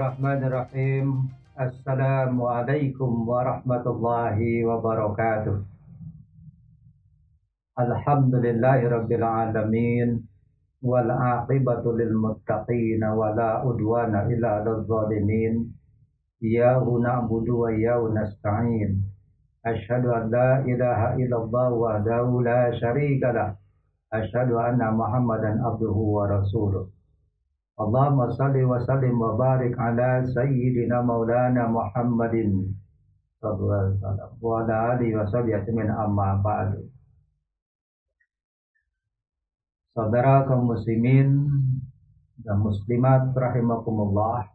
Bismillahirrahmanirrahim. Assalamualaikum warahmatullahi wabarakatuh. Alhamdulillahirabbil alamin wal aqibatu lil muttaqin wala udwana illa 'alal zalimin. Iyyahu na'budu wa iyyahu nasta'in. Asyhadu an la ilaha illallah wahdahu la syarika lah. Asyhadu anna Muhammadan abduhu wa rasuluh. Allahumma salli wa sallim wa barik ala sayyidina maulana Muhammadin sallallahu alaihi wasallam wa ala alihi wa sahbihi ajmain, amma ba'du. Saudara kaum muslimin dan muslimat rahimakumullah,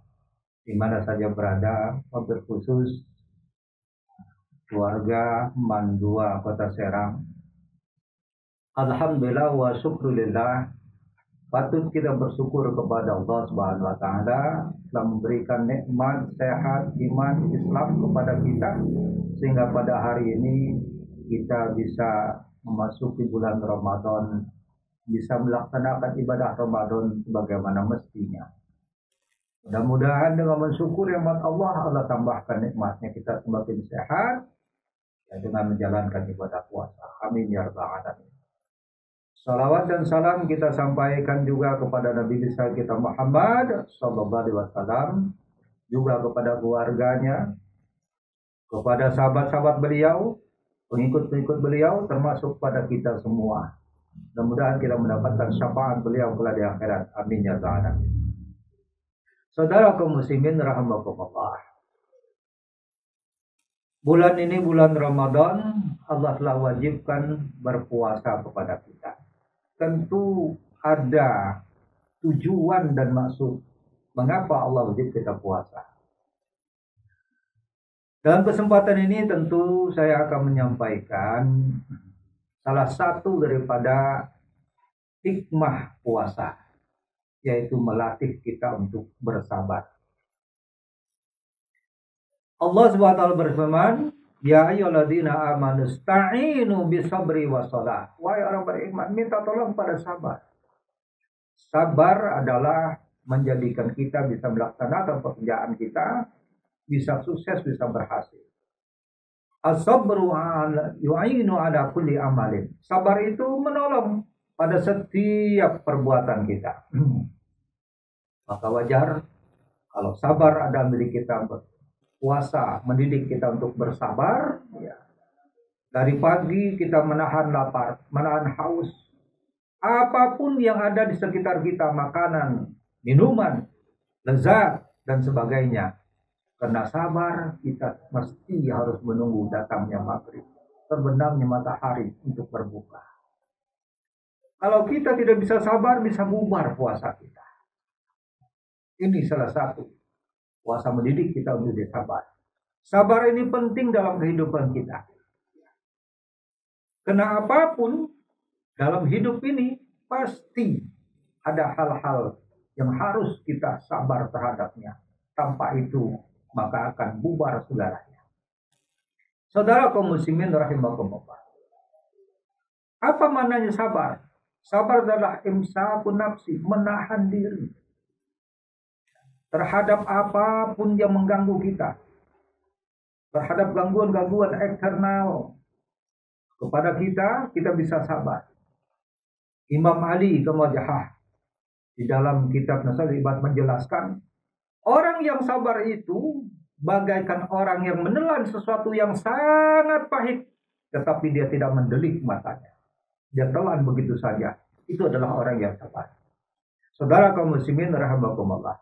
di mana saja berada, wabil khusus keluarga Mandua Kota Serang. Alhamdulillah wa syukrulillah, patut kita bersyukur kepada Allah Subhanahu wa taala telah memberikan nikmat sehat iman Islam kepada kita, sehingga pada hari ini kita bisa memasuki bulan Ramadan, bisa melaksanakan ibadah Ramadan sebagaimana mestinya. Mudah-mudahan dengan mensyukur nikmat Allah, Allah tambahkan nikmatnya kita semakin sehat dengan menjalankan ibadah puasa. Amin ya rabbal alamin. Salawat dan salam kita sampaikan juga kepada Nabi besar kita Muhammad sallallahu alaihi wasallam, juga kepada keluarganya, kepada sahabat-sahabat beliau, pengikut-pengikut beliau, termasuk pada kita semua. Mudah-mudahan kita mendapatkan syafaat beliau kelak di akhirat. Amin ya rabbal alamin. Saudara kaum muslimin rahimakumullah, bulan ini bulan Ramadan, Allah telah wajibkan berpuasa kepada kita. Tentu ada tujuan dan maksud mengapa Allah wajib kita puasa. Dalam kesempatan ini tentu saya akan menyampaikan salah satu daripada hikmah puasa, yaitu melatih kita untuk bersabar. Allah SWT berfirman, ya ayyuhalladzina amanu ista'inu bisabri wassalah. Wahai orang beriman, minta tolong pada sabar. Sabar adalah menjadikan kita bisa melaksanakan pekerjaan kita, bisa sukses, bisa berhasil. As-sabru yu'inu ala kulli amalin. Sabar itu menolong pada setiap perbuatan kita. Maka wajar kalau sabar ada milik kita. Puasa mendidik kita untuk bersabar, ya. Dari pagi kita menahan lapar, menahan haus. Apapun yang ada di sekitar kita, makanan, minuman, lezat, dan sebagainya. Karena sabar, kita mesti harus menunggu datangnya maghrib, terbenamnya matahari untuk berbuka. Kalau kita tidak bisa sabar, bisa bubar puasa kita. Ini salah satu. Puasa mendidik kita untuk sabar. Sabar ini penting dalam kehidupan kita. Karena apapun dalam hidup ini pasti ada hal-hal yang harus kita sabar terhadapnya. Tanpa itu maka akan bubar segalanya. Saudara kaum muslimin rahimakumullah, apa maknanya sabar? Sabar adalah imsakun nafsi, menahan diri terhadap apapun yang mengganggu kita, terhadap gangguan-gangguan eksternal kepada kita bisa sabar. Imam Ali Kemajahah di dalam kitab Nasal Ibad menjelaskan, orang yang sabar itu bagaikan orang yang menelan sesuatu yang sangat pahit, tetapi dia tidak mendelik matanya. Dia telan begitu saja. Itu adalah orang yang sabar. Saudara kaum muslimin rahimakumullah,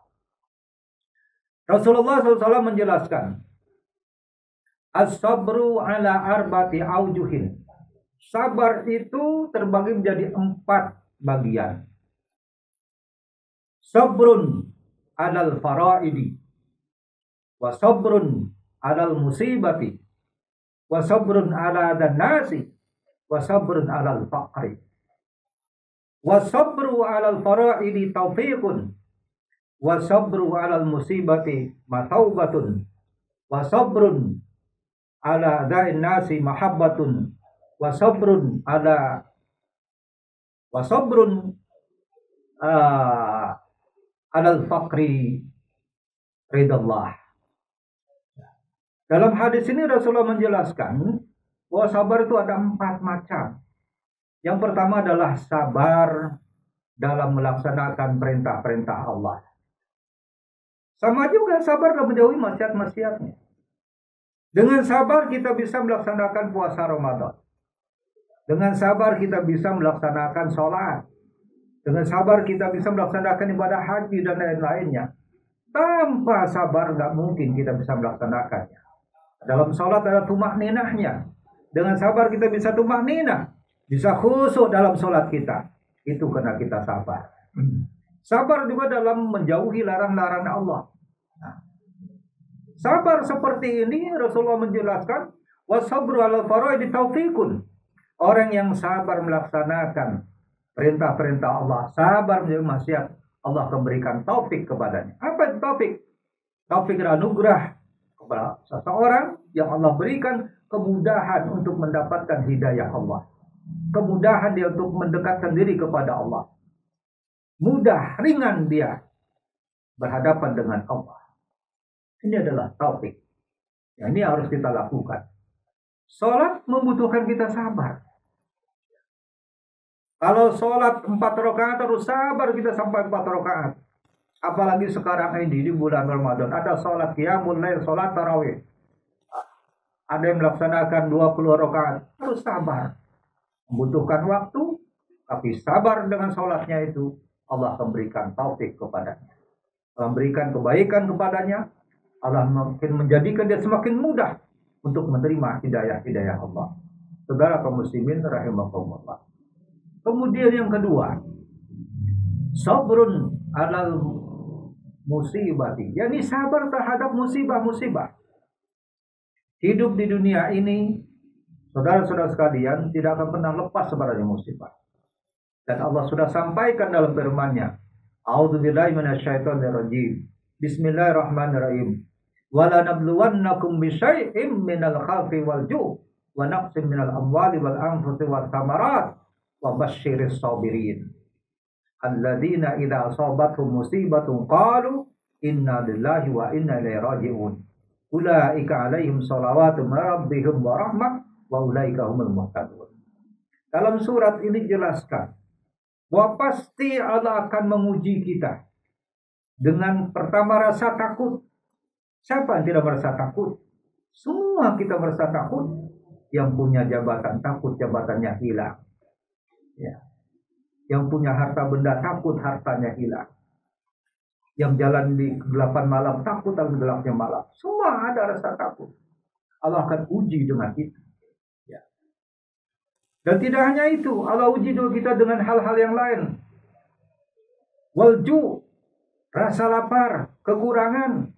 Rasulullah SAW menjelaskan, as-sabru ala arba'ati aujuhin. Sabar itu terbagi menjadi 4 bagian. Sabrun alal faraidi, wa sabrun alal musibati, wa sabrun ala nasi, wa sabrun alal faqri. Wa sabru alal faraidi taufiqun, wa sabru alal musibati mataubatun, wa sabrun ala da'in nasi mahabbatun, wa sabrun alal faqri ridha Allah. Dalam hadis ini Rasulullah menjelaskan bahwa sabar itu ada 4 macam. Yang pertama adalah sabar dalam melaksanakan perintah-perintah Allah. Sama juga sabar dalam menjauhi maksiat-maksiatnya. Dengan sabar kita bisa melaksanakan puasa Ramadan. Dengan sabar kita bisa melaksanakan sholat. Dengan sabar kita bisa melaksanakan ibadah haji dan lain-lainnya. Tanpa sabar nggak mungkin kita bisa melaksanakannya. Dalam sholat ada tumak ninahnya. Dengan sabar kita bisa tumak ninah. Bisa khusyuk dalam sholat kita. Itu karena kita sabar. Sabar juga dalam menjauhi larang-larang Allah. Nah, sabar seperti ini Rasulullah menjelaskan. Wasabru ala faraidi taufiqun. Orang yang sabar melaksanakan perintah-perintah Allah. Sabar menjauhi maksiat. Allah memberikan taufik kepadanya. Apa itu taufik? Taufik adalah anugerah kepada seseorang yang Allah berikan kemudahan untuk mendapatkan hidayah Allah. Kemudahan dia untuk mendekatkan diri kepada Allah. Mudah, ringan dia berhadapan dengan Allah. Ini adalah taufik. Ya, ini harus kita lakukan. Sholat membutuhkan kita sabar. Kalau sholat 4 rakaat harus sabar kita sampai 4 rakaat. Apalagi sekarang ini di bulan Ramadan ada sholat qiyamul lail, sholat tarawih. Ada yang melaksanakan 20 rakaat, harus sabar. Membutuhkan waktu, tapi sabar dengan sholatnya itu, Allah memberikan taufik kepadanya. Allah memberikan kebaikan kepadanya, Allah makin menjadikan dia semakin mudah untuk menerima hidayah-hidayah Allah. Saudara kaum muslimin rahimakumullah. Kemudian yang kedua, sabrun alal musibati, yakni sabar terhadap musibah-musibah. Hidup di dunia ini, saudara-saudara sekalian, tidak akan pernah lepas sebenarnya musibah. Dan Allah sudah sampaikan dalam firman-Nya, A'udzubillahi minasyaitonirrajim. Bismillahirrahmanirrahim. Wala nabluwannakum bisyai'im minal khawfi wal ju' wa naqsim minal amwali wal anfusi wal thamarat wa basyiris sabirin. Alladzina idza asabathum musibatun qalu inna lillahi wa inna ilaihi raji'un. Ulaika alaihim salawatu min rabbihim wa rahmah wa ulaika humul muhtadun. Dalam surat ini jelaskan bahwa pasti Allah akan menguji kita dengan pertama rasa takut. Siapa yang tidak merasa takut? Semua kita merasa takut. Yang punya jabatan takut jabatannya hilang. Ya. Yang punya harta benda takut hartanya hilang. Yang jalan di kegelapan malam takut dalam gelapnya malam. Semua ada rasa takut. Allah akan uji dengan itu. Ya. Dan tidak hanya itu, Allah uji juga kita dengan hal-hal yang lain. Walju, rasa lapar, kekurangan.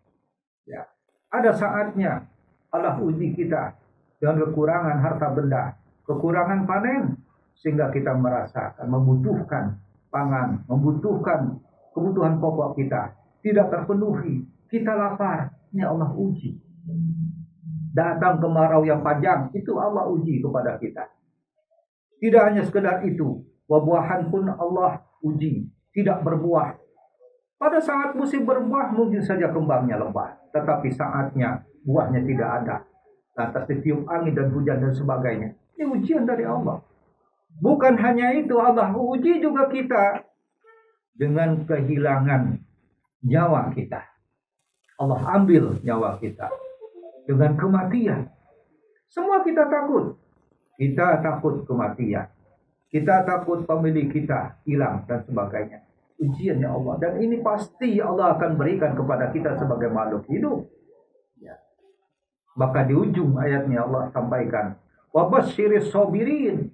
Ya. Ada saatnya Allah uji kita dengan kekurangan harta benda, kekurangan panen, sehingga kita merasakan membutuhkan pangan, membutuhkan kebutuhan pokok kita tidak terpenuhi, kita lapar, ini Allah uji. Datang kemarau yang panjang, itu Allah uji kepada kita. Tidak hanya sekedar itu, buah-buahan pun Allah uji, tidak berbuah. Pada saat musim berbuah mungkin saja kembangnya lebat, tetapi saatnya buahnya tidak ada. Lantas ditiup angin dan hujan dan sebagainya. Ini ujian dari Allah. Bukan hanya itu, Allah uji juga kita dengan kehilangan nyawa kita. Allah ambil nyawa kita dengan kematian. Semua kita takut. Kita takut kematian. Kita takut pemilik kita hilang dan sebagainya. Ujiannya Allah. Dan ini pasti Allah akan berikan kepada kita sebagai makhluk hidup. Ya. Maka di ujung ayatnya Allah sampaikan, wa basyiris sabirin.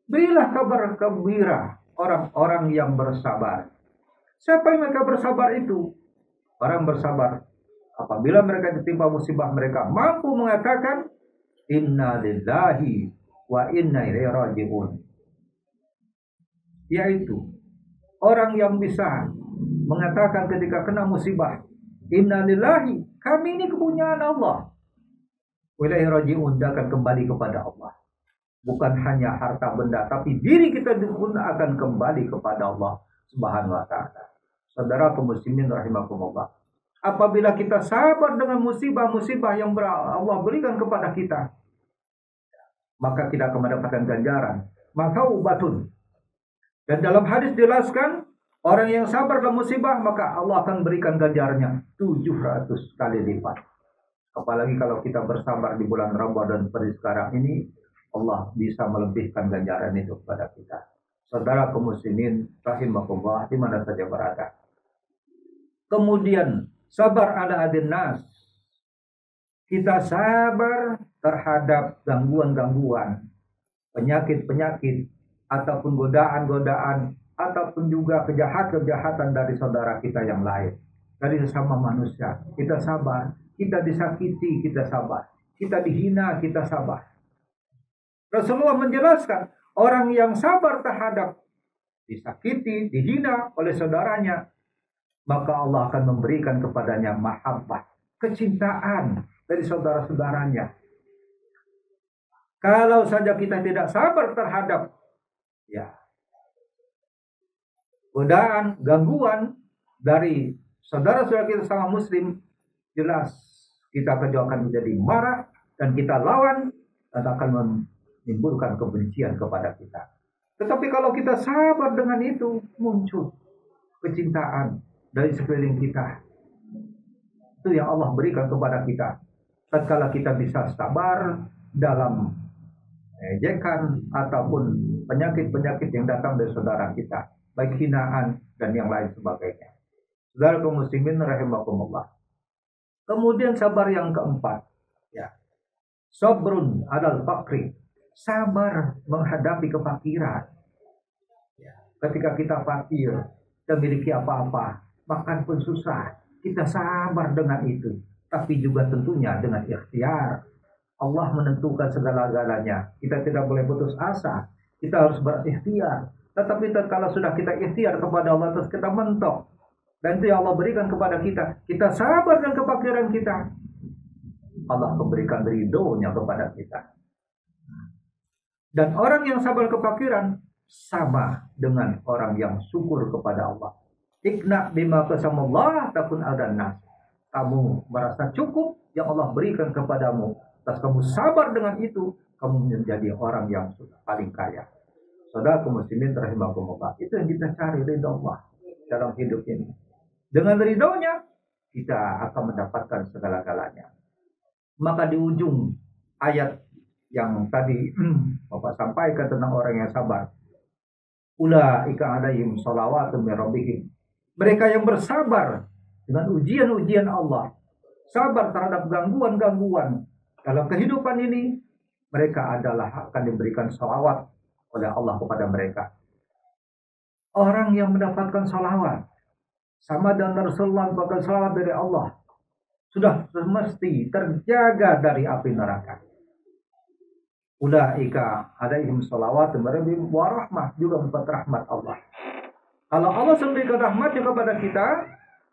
Berilah kabar gembira orang-orang yang bersabar. Siapa yang mereka bersabar itu? Orang bersabar apabila mereka ditimpa musibah, mereka mampu mengatakan inna lillahi wa inna ilaihi raji'un. Yaitu orang yang bisa mengatakan ketika kena musibah, inna lillahi, kami ini kepunyaan Allah. Wa ilaihi raji'un, akan kembali kepada Allah. Bukan hanya harta benda, tapi diri kita pun akan kembali kepada Allah Subhanahu wa ta'ala. Saudara kaum muslimin rahimakumullah. Apabila kita sabar dengan musibah-musibah yang Allah berikan kepada kita, maka kita akan mendapatkan ganjaran. Maka ubatun. Dan dalam hadis dijelaskan, orang yang sabar dalam musibah, maka Allah akan berikan ganjarannya 700 kali lipat. Apalagi kalau kita bersabar di bulan Ramadan seperti sekarang ini, Allah bisa melebihkan ganjaran itu kepada kita. Saudara kaum muslimin rahimakumullah di mana saja berada. Kemudian sabar ala adin nas. Kita sabar terhadap gangguan-gangguan, penyakit-penyakit, ataupun godaan-godaan, ataupun juga kejahatan-kejahatan dari saudara kita yang lain, dari sesama manusia. Kita sabar, kita disakiti, kita sabar, kita dihina, kita sabar. Rasulullah menjelaskan, orang yang sabar terhadap disakiti, dihina oleh saudaranya, maka Allah akan memberikan kepadanya mahabbah, kecintaan dari saudara-saudaranya. Kalau saja kita tidak sabar terhadap godaan, gangguan dari saudara-saudara kita sama muslim, jelas kita akan menjadi marah dan kita lawan dan akan menimbulkan kebencian kepada kita. Tetapi kalau kita sabar dengan itu, muncul kecintaan dari sekeliling kita. Itu yang Allah berikan kepada kita. Tatkala kita bisa sabar dalam ejekan ataupun penyakit-penyakit yang datang dari saudara kita, baik hinaan dan yang lain sebagainya. Saudara kaum muslimin rahimakumullah. Kemudian sabar yang keempat, sabrun alal faqri, sabar menghadapi kefakiran. Ketika kita fakir, tidak memiliki apa-apa, makan pun susah, kita sabar dengan itu. Tapi juga tentunya dengan ikhtiar. Allah menentukan segala-galanya. Kita tidak boleh putus asa. Kita harus berikhtiar. Tetapi kalau sudah kita ikhtiar kepada Allah, terus kita mentok, dan itu yang Allah berikan kepada kita, kita sabar dengan kefakiran kita, Allah memberikan ridhonya kepada kita. Dan orang yang sabar kefakiran sama dengan orang yang syukur kepada Allah. Ikna bima qasamallah takun adan nas. Kamu merasa cukup yang Allah berikan kepadamu, terus kamu sabar dengan itu, kamu menjadi orang yang paling kaya. Saudara kaum muslimin rahimakumullah, itu yang kita cari, ridha Allah dalam hidup ini. Dengan ridhonya kita akan mendapatkan segala-galanya. Maka di ujung ayat yang tadi Bapak sampaikan tentang orang yang sabar, ulaika alaihim shalawatun min rabbihim, mereka yang bersabar dengan ujian-ujian Allah, sabar terhadap gangguan-gangguan dalam kehidupan ini, mereka adalah akan diberikan salawat oleh Allah kepada mereka. Orang yang mendapatkan salawat sama dengan Rasulullah mendapatkan salawat dari Allah, sudah mesti terjaga dari api neraka. Ulaika alaihim salawatun min rabbihim wa rahmah, juga mendapat rahmat Allah. Kalau Allah memberikan rahmatnya kepada kita,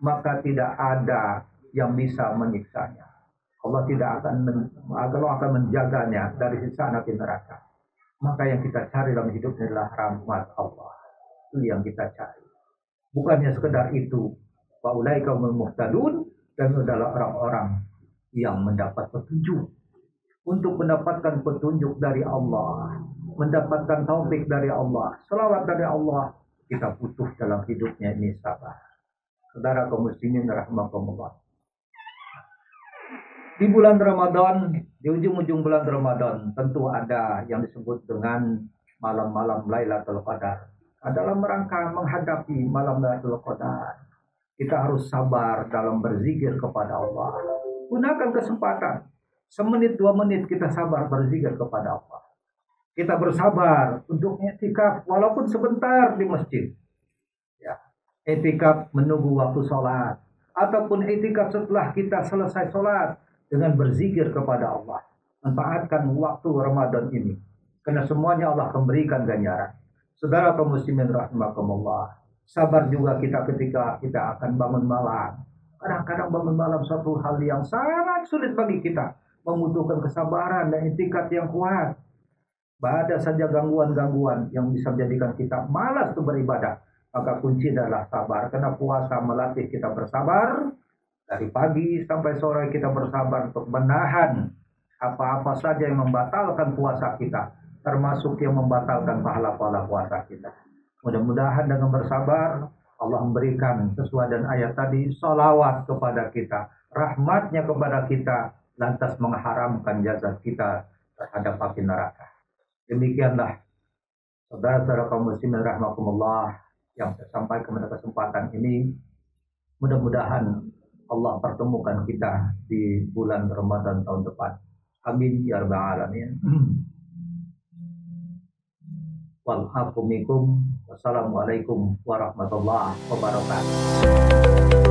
maka tidak ada yang bisa menyiksanya. Allah akan menjaganya dari siksa api neraka. Maka yang kita cari dalam hidup adalah rahmat Allah. Itu yang kita cari. Bukannya sekedar itu. Wa ulaika humul muhtadun, dan adalah orang-orang yang mendapat petunjuk. Untuk mendapatkan petunjuk dari Allah, mendapatkan taufik dari Allah, selawat dari Allah, kita butuh dalam hidupnya ini sabar. Saudara kaum muslimin rahimakumullah. Di bulan Ramadan, di ujung-ujung bulan Ramadan, tentu ada yang disebut dengan malam-malam Lailatul Qadar. Dalam rangka menghadapi malam Lailatul Qadar, kita harus sabar dalam berzikir kepada Allah. Gunakan kesempatan, semenit 2 menit kita sabar berzikir kepada Allah. Kita bersabar untuk i'tikaf walaupun sebentar di masjid. I'tikaf menunggu waktu sholat, ataupun i'tikaf setelah kita selesai sholat dengan berzikir kepada Allah. Manfaatkan waktu Ramadan ini, karena semuanya Allah memberikan ganjaran. Saudara kaum muslimin rahimakumullah, sabar juga kita ketika kita akan bangun malam. Kadang-kadang bangun malam suatu hal yang sangat sulit bagi kita, membutuhkan kesabaran dan i'tikad yang kuat. Ada saja gangguan-gangguan yang bisa menjadikan kita malas untuk beribadah. Maka kunci adalah sabar, karena puasa melatih kita bersabar Dari pagi sampai sore kita bersabar untuk menahan apa-apa saja yang membatalkan puasa kita, termasuk yang membatalkan pahala-pahala puasa kita. Mudah-mudahan dengan bersabar Allah memberikan sesuai dengan ayat tadi salawat kepada kita, rahmatnya kepada kita, lantas mengharamkan jasad kita terhadap api neraka. Demikianlah saudara-saudara kaum muslimin rahimakumullah yang saya sampaikan pada kesempatan ini. Mudah-mudahan Allah pertemukan kita di bulan Ramadan tahun depan. Amin ya rabbal alamin. Wassalamualaikum warahmatullahi wabarakatuh.